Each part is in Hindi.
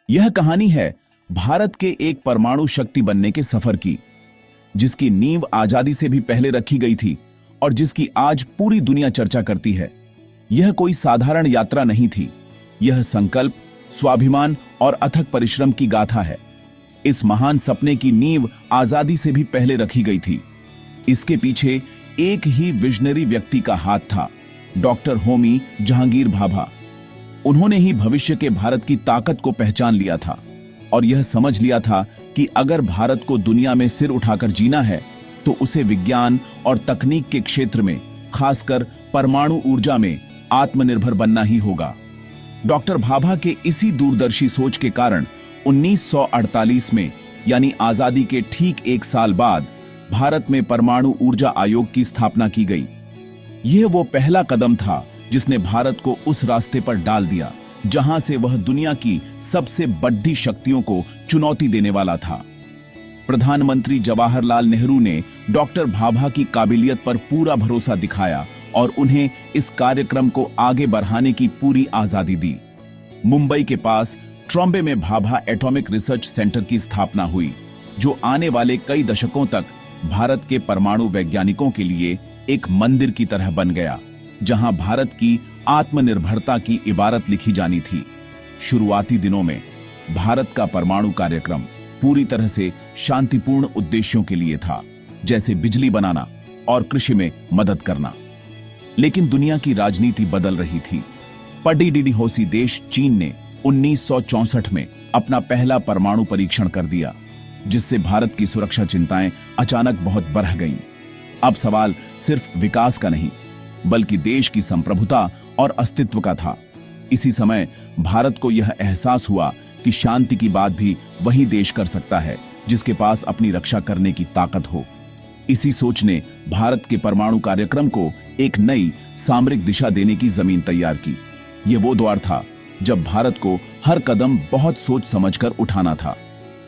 यह कहानी है भारत के एक परमाणु शक्ति बनने के सफर की, जिसकी नींव आजादी से भी पहले रखी गई थी और जिसकी आज पूरी दुनिया चर्चा करती है। यह कोई साधारण यात्रा नहीं थी, यह संकल्प, स्वाभिमान और अथक परिश्रम की गाथा है। इस महान सपने की नींव आजादी से भी पहले रखी गई थी। इसके पीछे एक ही विजनरी व्यक्ति का हाथ था, डॉक्टर होमी जहांगीर भाभा। उन्होंने ही भविष्य के भारत की ताकत को पहचान लिया था और यह समझ लिया था कि अगर भारत को दुनिया में सिर उठाकर जीना है तो उसे विज्ञान और तकनीक के क्षेत्र में, खासकर परमाणु ऊर्जा में आत्मनिर्भर बनना ही होगा। डॉक्टर भाभा के इसी दूरदर्शी सोच के कारण 1948 में, यानी आजादी के ठीक एक साल बाद, भारत में परमाणु ऊर्जा आयोग की स्थापना की गई। यह वो पहला कदम था जिसने भारत को उस रास्ते पर डाल दिया जहां से वह दुनिया की सबसे बड़ी शक्तियों को चुनौती देने वाला था। प्रधानमंत्री जवाहरलाल नेहरू ने डॉक्टर भाभा की काबिलियत पर पूरा भरोसा दिखाया और उन्हें इस कार्यक्रम को आगे बढ़ाने की पूरी आजादी दी। मुंबई के पास ट्रॉम्बे में भाभा एटॉमिक रिसर्च सेंटर की स्थापना हुई, जो आने वाले कई दशकों तक भारत के परमाणु वैज्ञानिकों के लिए एक मंदिर की तरह बन गया, जहां भारत की आत्मनिर्भरता की इबारत लिखी जानी थी। शुरुआती दिनों में भारत का परमाणु कार्यक्रम पूरी तरह से शांतिपूर्ण उद्देश्यों के लिए था, जैसे बिजली बनाना और कृषि में मदद करना। लेकिन दुनिया की राजनीति बदल रही थी। पड़ीडीडीहोसी देश चीन ने 1964 में अपना पहला परमाणु परीक्षण कर दिया, जिससे भारत की सुरक्षा चिंताएं अचानक बहुत बढ़ गईं। अब सवाल सिर्फ विकास का नहीं, बल्कि देश की संप्रभुता और अस्तित्व का था। इसी समय भारत को यह एहसास हुआ कि शांति की बात भी वही देश कर सकता है जिसके पास अपनी रक्षा करने की ताकत हो। इसी सोच ने भारत के परमाणु कार्यक्रम को एक नई सामरिक दिशा देने की जमीन तैयार की। यह वो द्वार था जब भारत को हर कदम बहुत सोच समझकर उठाना था।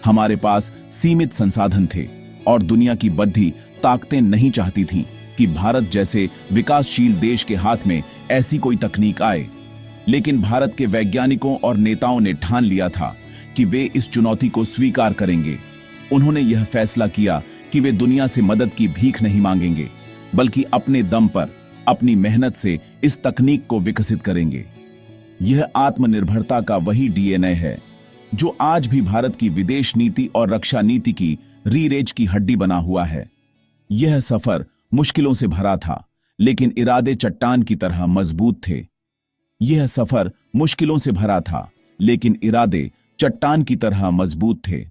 हमारे पास सीमित संसाधन थे और दुनिया की बड़ी ताकतें नहीं चाहती थीं कि भारत जैसे विकासशील देश के हाथ में ऐसी कोई तकनीक आए। लेकिन भारत के वैज्ञानिकों और नेताओं ने ठान लिया था कि वे इस चुनौती को स्वीकार करेंगे। उन्होंने यह फैसला किया कि वे दुनिया से मदद की भीख नहीं मांगेंगे, बल्कि अपने दम पर, अपनी मेहनत से इस तकनीक को विकसित करेंगे। यह आत्मनिर्भरता का वही डीएनए है जो आज भी भारत की विदेश नीति और रक्षा नीति की रीढ़ की हड्डी बना हुआ है। यह सफर मुश्किलों से भरा था, लेकिन इरादे चट्टान की तरह मजबूत थे। यह सफर मुश्किलों से भरा था, लेकिन इरादे चट्टान की तरह मजबूत थे।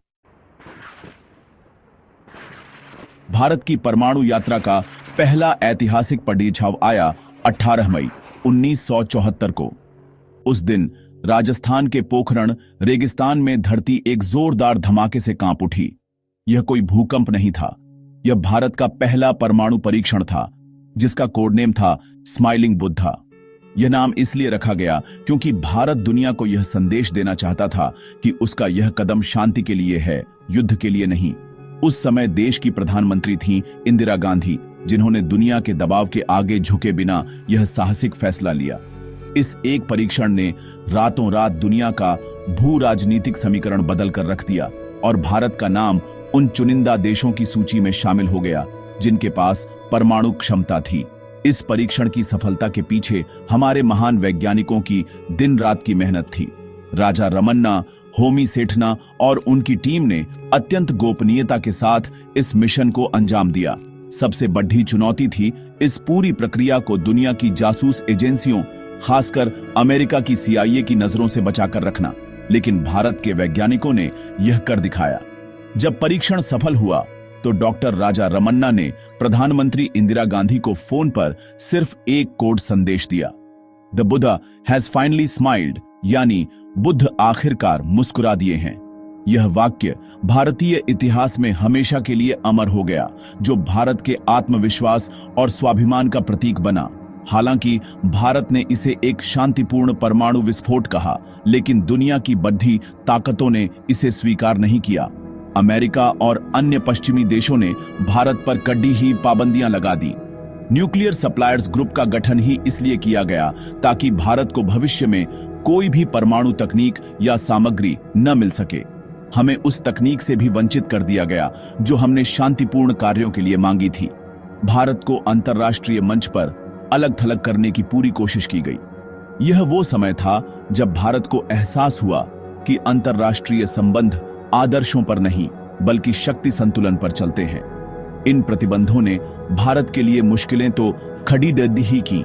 भारत की परमाणु यात्रा का पहला ऐतिहासिक पड़ीछाव आया 18 मई 1974 को। उस दिन राजस्थान के पोखरण रेगिस्तान में धरती एक जोरदार धमाके से कांप उठी। यह कोई भूकंप नहीं था, यह भारत का पहला परमाणु परीक्षण था, जिसका कोड नेम था स्माइलिंग बुद्धा। यह नाम इसलिए रखा गया क्योंकि भारत दुनिया को यह संदेश देना चाहता था कि उसका यह कदम शांति के लिए है, युद्ध के लिए नहीं। उस समय देश की प्रधानमंत्री थीं इंदिरा गांधी, जिन्होंने दुनिया के दबाव के आगे झुके बिना यह साहसिक फैसला लिया। इस एक परीक्षण ने रातों रात दुनिया का भू राजनीतिक समीकरण बदल कर रख दिया और भारत का नाम उन चुनिंदा देशों की सूची में शामिल हो गया जिनके पास परमाणु क्षमता थी। इस परीक्षण की सफलता के पीछे हमारे महान वैज्ञानिकों की दिन रात की मेहनत थी। राजा रमन्ना, होमी सेठना और उनकी टीम ने अत्यंत गोपनीयता के साथ इस मिशन को अंजाम दिया। सबसे बड़ी चुनौती थी इस पूरी प्रक्रिया को दुनिया की जासूस एजेंसियों, खासकर अमेरिका की CIA की नजरों से बचाकर रखना। लेकिन भारत के वैज्ञानिकों ने यह कर दिखाया। जब परीक्षण सफल हुआ तो डॉक्टर राजा रमन्ना ने प्रधानमंत्री इंदिरा गांधी को फोन पर सिर्फ एक कोड संदेश दिया, the Buddha has finally smiled, यानी बुद्ध आखिरकार मुस्कुरा दिए हैं। यह वाक्य भारतीय इतिहास में हमेशा के लिए अमर हो गया, जो भारत के आत्मविश्वास और स्वाभिमान का प्रतीक बना। हालांकि भारत ने इसे एक शांतिपूर्ण परमाणु विस्फोट कहा, लेकिन दुनिया की बड़ी ताकतों ने इसे स्वीकार नहीं किया। अमेरिका और अन्य पश्चिमी देशों ने भारत पर कड़ी ही पाबंदियां लगा दी। न्यूक्लियर सप्लायर्स ग्रुप का गठन ही इसलिए किया गया ताकि भारत को भविष्य में कोई भी परमाणु तकनीक या सामग्री न मिल सके। हमें उस तकनीक से भी वंचित कर दिया गया जो हमने शांतिपूर्ण कार्यों के लिए मांगी थी। भारत को अंतर्राष्ट्रीय मंच पर अलग थलग करने की पूरी कोशिश की गई। यह वो समय था जब भारत को एहसास हुआ कि अंतर्राष्ट्रीय संबंध आदर्शों पर नहीं बल्कि शक्ति संतुलन पर चलते हैं। इन प्रतिबंधों ने भारत के लिए मुश्किलें तो खड़ी दे ही की,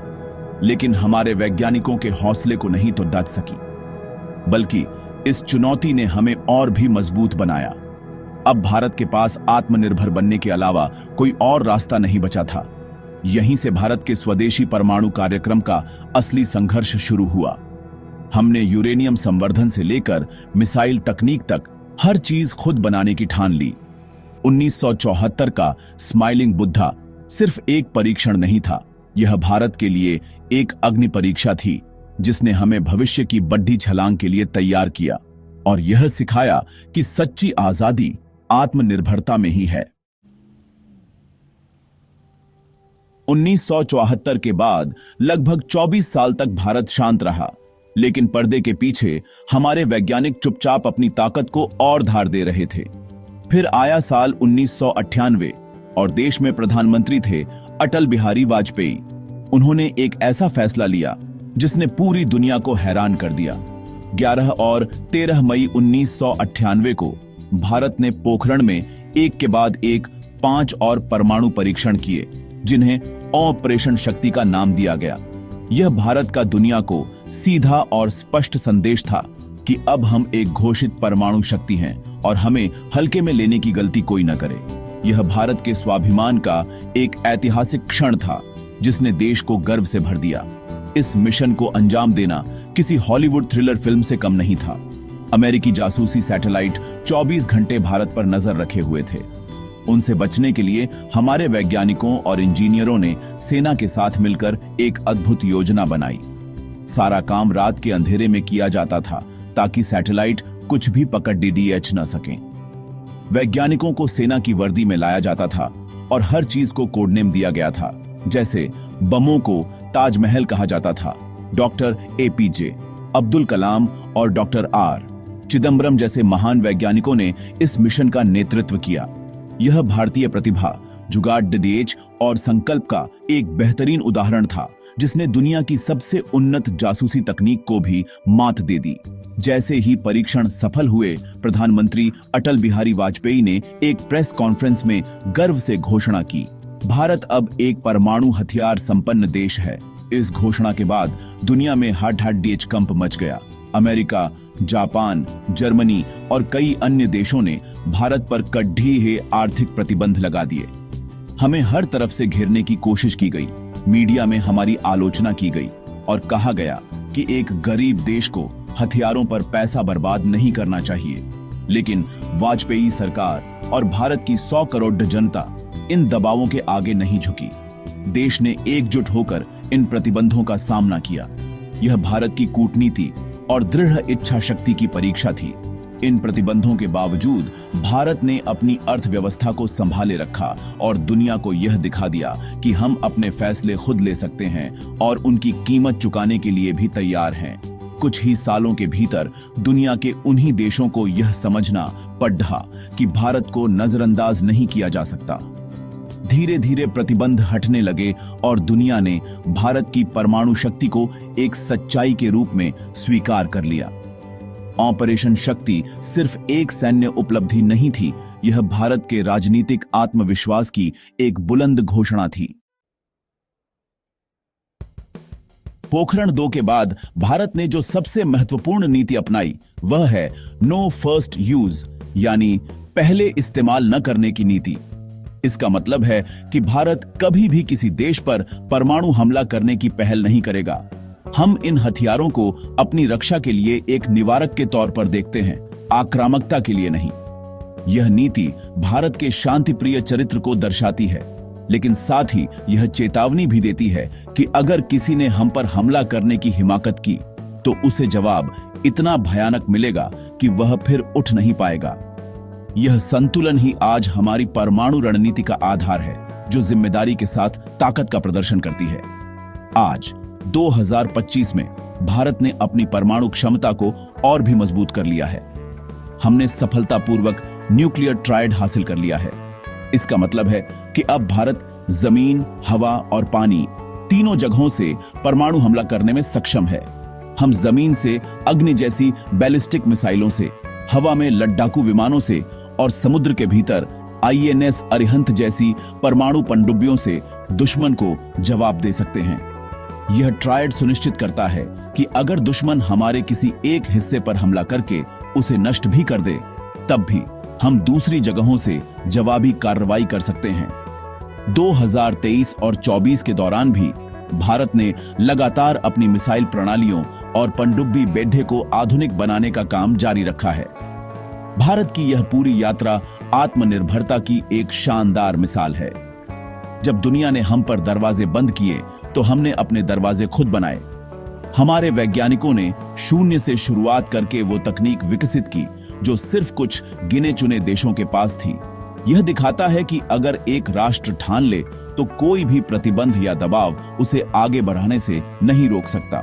लेकिन हमारे वैज्ञानिकों के हौसले को नहीं तो दाद सकी, बल्कि इस चुनौती ने हमें और भी मजबूत बनाया। अब भारत के पास आत्मनिर्भर बनने के अलावा कोई और रास्ता नहीं बचा था। यहीं से भारत के स्वदेशी परमाणु कार्यक्रम का असली संघर्ष शुरू हुआ। हमने यूरेनियम संवर्धन से लेकर मिसाइल तकनीक तक हर चीज खुद बनाने की ठान ली। 1974 का स्माइलिंग बुद्धा सिर्फ एक परीक्षण नहीं था, यह भारत के लिए एक अग्नि परीक्षा थी जिसने हमें भविष्य की बड़ी छलांग के लिए तैयार किया और यह सिखाया कि सच्ची आजादी आत्मनिर्भरता में ही है। 1974 के बाद लगभग 24 साल तक भारत शांत रहा, लेकिन पर्दे के पीछे हमारे वैज्ञानिक चुपचाप अपनी ताकत को और धार दे रहे थे। फिर आया साल 1998 और देश में प्रधानमंत्री थे अटल बिहारी वाजपेयी। उन्होंने एक ऐसा फैसला लिया जिसने पूरी दुनिया को हैरान कर दिया। 11 और 13 मई 1998 को भारत ने पोखरण में एक के बाद एक 5 और परमाणु परीक्षण किए, जिन्हें ऑपरेशन शक्ति का नाम दिया गया। यह भारत का दुनिया को सीधा और स्पष्ट संदेश था कि अब हम एक घोषित परमाणु शक्ति हैं और हमें हल्के में लेने की गलती कोई न करे। यह भारत के स्वाभिमान का एक ऐतिहासिक क्षण था जिसने देश को गर्व से भर दिया। इस मिशन को अंजाम देना किसी हॉलीवुड थ्रिलर फिल्म से कम नहीं था। अमेरिकी जासूसी सैटेलाइट 24 घंटे भारत पर नजर रखे हुए थे। उनसे बचने के लिए हमारे वैज्ञानिकों और इंजीनियरों ने सेना के साथ मिलकर एक अद्भुत योजना बनाई। सारा काम रात के अंधेरे में किया जाता था ताकि सैटेलाइट कुछ भी पकड़ DDH न सकें। वैज्ञानिकों को सेना की वर्दी में लाया जाता था और हर चीज को कोडनेम दिया गया था। जैसे बमों को ताजमहल कहा जाता था। डॉक्टर APJ अब्दुल कलाम और डॉक्टर R चिदम्बरम जैसे महान वैज्ञानिकों ने इस मिशन का नेतृत्व किया। यह भारतीय प्रतिभा, जुगाड़, DDH और संकल्प का एक बेहतरीन उदाहरण था जिसने दुनिया की सबसे उन्नत जासूसी तकनीक को भी मात दे दी। जैसे ही परीक्षण सफल हुए, प्रधानमंत्री अटल बिहारी वाजपेयी ने एक प्रेस कॉन्फ्रेंस में गर्व से घोषणा की, भारत अब एक परमाणु हथियार संपन्न देश है। इस घोषणा के बाद दुनिया में हड्डी कंप मच गया। अमेरिका, जापान, जर्मनी और कई अन्य देशों ने भारत पर कड़े आर्थिक प्रतिबंध लगा दिए। हमें हर तरफ से घेरने की कोशिश की गई। मीडिया में हमारी आलोचना की गई और कहा गया कि एक गरीब देश को हथियारों पर पैसा बर्बाद नहीं करना चाहिए। लेकिन वाजपेयी सरकार और भारत की 100 करोड़ जनता इन दबावों के आगे नहीं झुकी। देश ने एकजुट होकर इन प्रतिबंधों का सामना किया। यह भारत की कूटनीति और दृढ़ इच्छा शक्ति की परीक्षा थी। इन प्रतिबंधों के बावजूद भारत ने अपनी अर्थव्यवस्था को संभाले रखा और दुनिया को यह दिखा दिया कि हम अपने फैसले खुद ले सकते हैं और उनकी कीमत चुकाने के लिए भी तैयार हैं। कुछ ही सालों के भीतर दुनिया के उन्हीं देशों को यह समझना पड़ा कि भारत को नजरअंदाज नहीं किया जा सकता। धीरे धीरे प्रतिबंध हटने लगे और दुनिया ने भारत की परमाणु शक्ति को एक सच्चाई के रूप में स्वीकार कर लिया। ऑपरेशन शक्ति सिर्फ एक सैन्य उपलब्धि नहीं थी, यह भारत के राजनीतिक आत्मविश्वास की एक बुलंद घोषणा थी। पोखरण 2 के बाद भारत ने जो सबसे महत्वपूर्ण नीति अपनाई वह है नो फर्स्ट यूज, यानी पहले इस्तेमाल न करने की नीति। इसका मतलब है कि भारत कभी भी किसी देश पर परमाणु हमला करने की पहल नहीं करेगा। हम इन हथियारों को अपनी रक्षा के लिए एक निवारक के तौर पर देखते हैं, आक्रामकता के लिए नहीं। यह नीति भारत के शांतिप्रिय चरित्र को दर्शाती है, लेकिन साथ ही यह चेतावनी भी देती है कि अगर किसी ने हम पर हमला करने की हिमाकत की तो उसे जवाब इतना भयानक मिलेगा कि वह फिर उठ नहीं पाएगा। यह संतुलन ही आज हमारी परमाणु रणनीति का आधार है, जो जिम्मेदारी के साथ ताकत का प्रदर्शन करती है। आज 2025 में भारत ने अपनी परमाणु क्षमता को और भी मजबूत कर लिया है। हमने सफलतापूर्वक न्यूक्लियर ट्रायड हासिल कर लिया है। इसका मतलब है कि अब भारत जमीन, हवा और पानी तीनों जगहों से परमाणु हमला करने में सक्षम है। हम जमीन से अग्नि जैसी बैलिस्टिक मिसाइलों से, हवा में लड़ाकू विमानों से और समुद्र के भीतर INS अरिहंत जैसी परमाणु पनडुब्बियों से दुश्मन को जवाब दे सकते हैं। यह ट्रायड सुनिश्चित करता है कि अगर दुश्मन हमारे किसी एक हिस्से पर हमला करके उसे नष्ट भी कर दे, तब भी हम दूसरी जगहों से जवाबी कार्रवाई कर सकते हैं। 2023 और 24 के दौरान भी भारत ने लगातार अपनी मिसाइल प्रणालियों और पनडुब्बी बेड्ढे को आधुनिक बनाने का काम जारी रखा है। भारत की यह पूरी यात्रा आत्मनिर्भरता की एक शानदार मिसाल है। जब दुनिया ने हम पर दरवाजे बंद किए तो हमने अपने दरवाजे खुद बनाए। हमारे वैज्ञानिकों ने शून्य से शुरुआत करके वो तकनीक विकसित की जो सिर्फ कुछ गिने चुने देशों के पास थी। यह दिखाता है कि अगर एक राष्ट्र ठान ले तो कोई भी प्रतिबंध या दबाव उसे आगे बढ़ाने से नहीं रोक सकता।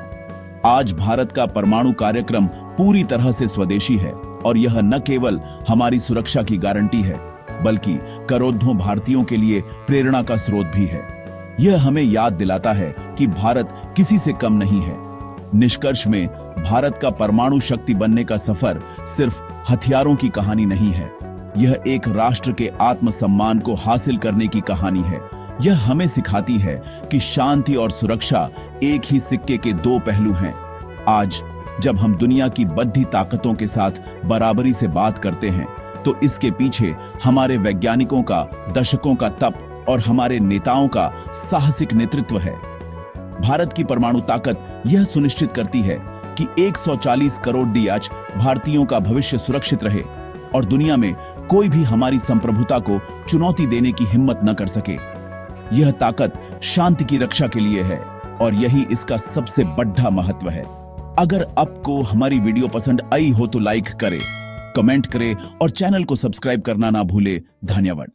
आज भारत का परमाणु कार्यक्रम पूरी तरह से स्वदेशी है और यह न केवल हमारी सुरक्षा की गारंटी है, बल्कि करोड़ों भारतीयों के लिए प्रेरणा का स्रोत भी है। यह हमें याद दिलाता है कि भारत किसी से कम नहीं है। निष्कर्ष में, भारत का परमाणु शक्ति बनने का सफर सिर्फ हथियारों की कहानी नहीं है। यह एक राष्ट्र के आत्मसम्मान को हासिल करने की कहानी है। यह हमें सिखाती है कि शांति और सुरक्षा एक ही सिक्के के दो पहलू हैं। आज जब हम दुनिया की बड़ी ताकतों के साथ बराबरी से बात करते हैं, तो इसके पीछे हमारे वैज्ञानिकों का दशकों का तप और हमारे नेताओं का साहसिक नेतृत्व है। भारत की परमाणु ताकत यह सुनिश्चित करती है कि 140 करोड़ DH भारतीयों का भविष्य सुरक्षित रहे और दुनिया में कोई भी हमारी संप्रभुता को चुनौती देने की हिम्मत न कर सके। यह ताकत शांति की रक्षा के लिए है और यही इसका सबसे बड़ा महत्व है। अगर आपको हमारी वीडियो पसंद आई हो तो लाइक करें, कमेंट करें और चैनल को सब्सक्राइब करना ना भूले। धन्यवाद।